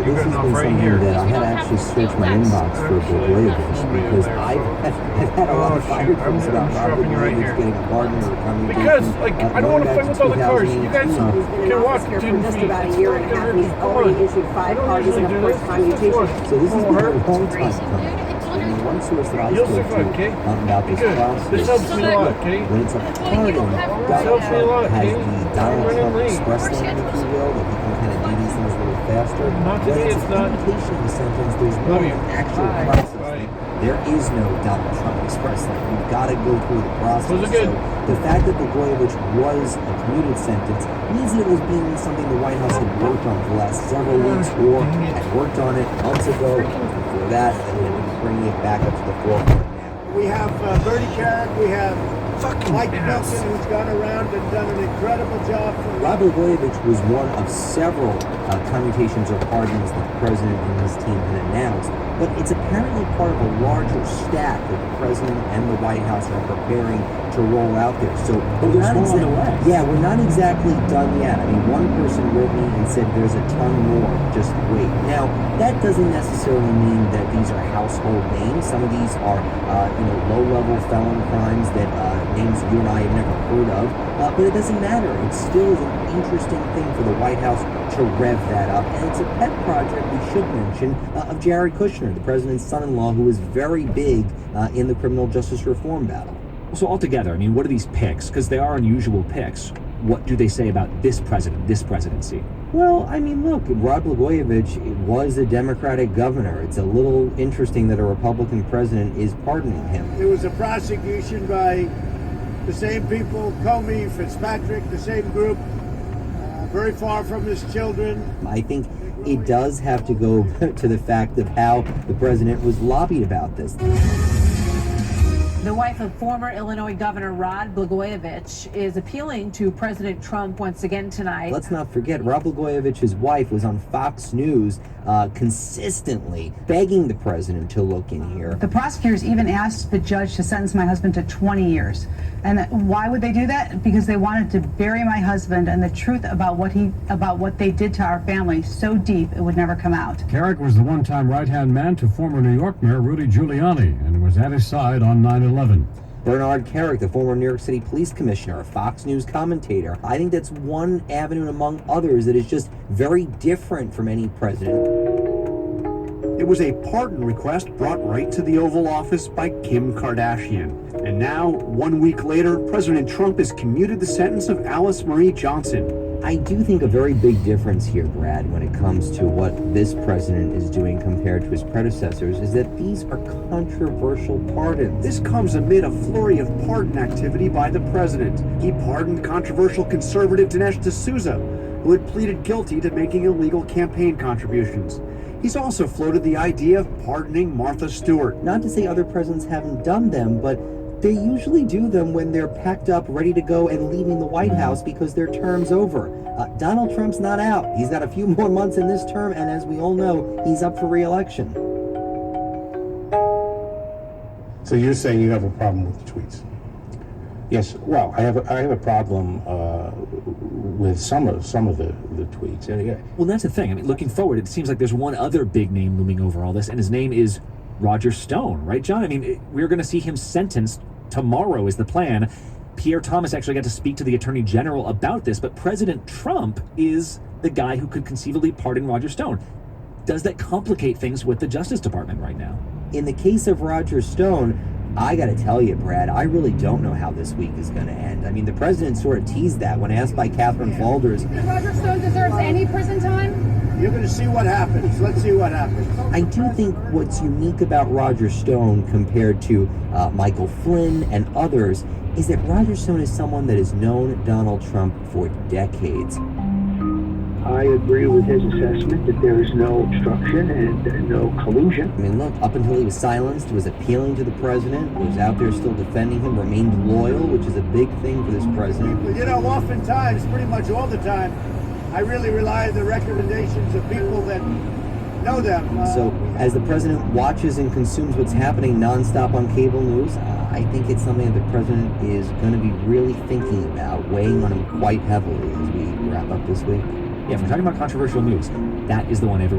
this has been something that I had to actually search my inbox for Blagojevich because I've had a lot of fire calls about Robert Blagojevich getting a pardon or commutation. Because, like, I don't want to fight with all the cars. You guys can walk here for just about a year and a half, and he's already issued 5 pardons and a first commutation. So this has been a long time coming. And one source that I spoke to about this process, this helps me a lot, okay? when it's a pardon, Donald Trump has the Donald Trump express lane, if you will, that he can kind of do these things a little faster. When it's a commutation of the sentence, there's no actual process. There is no Donald Trump express lane. You've got to go through the process. So the fact that Blagojevich was a commuted sentence means that it was being something the White House had worked on for the last several weeks, or had worked on it months ago. Before that, and then bringing it back up to the forefront now. We have Bernie Carrick, we have Mike Nelson, who's gone around and done an incredible job. Rob Blagojevich was one of several commutations or pardons that the president and his team had announced, but it's apparently part of a larger stack that the president and the White House are preparing to roll out there. So we're not exactly done yet. I mean, one person wrote me and said there's a ton more, just wait. Now, that doesn't necessarily mean that these are household names. Some of these are, low-level felon crimes that names you and I have never heard of, but it doesn't matter. It still is an interesting thing for the White House to rev that up, and it's a pet project, we should mention, of Jared Kushner, the president's son-in-law, who is very big in the criminal justice reform battle. So altogether, I mean, what are these picks? Because they are unusual picks. What do they say about this president, this presidency? Well, I mean, look, Rod Blagojevich was a Democratic governor. It's a little interesting that a Republican president is pardoning him. It was a prosecution by the same people, Comey, Fitzpatrick, the same group, very far from his children. I think it does have to go to the fact of how the president was lobbied about this. The wife of former Illinois Governor Rod Blagojevich is appealing to President Trump once again tonight. Let's not forget, Rod Blagojevich's wife was on Fox News consistently begging the president to look in here. The prosecutors even asked the judge to sentence my husband to 20 years. And why would they do that? Because they wanted to bury my husband and the truth about what they did to our family so deep it would never come out. Carrick was the one-time right-hand man to former New York Mayor Rudy Giuliani and was at his side on 9/11. Bernard Carrick, the former New York City police commissioner, a Fox News commentator. I think that's one avenue among others that is just very different from any president. It was a pardon request brought right to the Oval Office by Kim Kardashian. And now, 1 week later, President Trump has commuted the sentence of Alice Marie Johnson. I do think a very big difference here, Brad, when it comes to what this president is doing compared to his predecessors, is that these are controversial pardons. This comes amid a flurry of pardon activity by the president. He pardoned controversial conservative Dinesh D'Souza, who had pleaded guilty to making illegal campaign contributions. He's also floated the idea of pardoning Martha Stewart. Not to say other presidents haven't done them, but they usually do them when they're packed up, ready to go, and leaving the White House because their term's over. Donald Trump's not out. He's got a few more months in this term, and as we all know, he's up for re-election. So you're saying you have a problem with the tweets? Yes. Well, I have a problem with some of the tweets. Well, that's the thing. I mean, looking forward, it seems like there's one other big name looming over all this, and his name is Roger Stone, right, John? I mean, we're going to see him sentenced tomorrow is the plan. Pierre Thomas actually got to speak to the Attorney General about this, but President Trump is the guy who could conceivably pardon Roger Stone. Does that complicate things with the Justice Department right now? In the case of Roger Stone, I got to tell you, Brad, I really don't know how this week is going to end. I mean, the president sort of teased that when asked by Catherine Falders. Roger Stone deserves any prison time? You're going to see what happens. Let's see what happens. I do think what's unique about Roger Stone compared to Michael Flynn and others is that Roger Stone is someone that has known Donald Trump for decades. I agree with his assessment that there is no obstruction and no collusion. I mean, look, up until he was silenced, was appealing to the president, was out there still defending him, remained loyal, which is a big thing for this president. You know, oftentimes, pretty much all the time, I really rely on the recommendations of people that know them. So, as the president watches and consumes what's happening nonstop on cable news, I think it's something that the president is going to be really thinking about, weighing on him quite heavily as we wrap up this week. Yeah, if we're talking about controversial news, that is the one everyone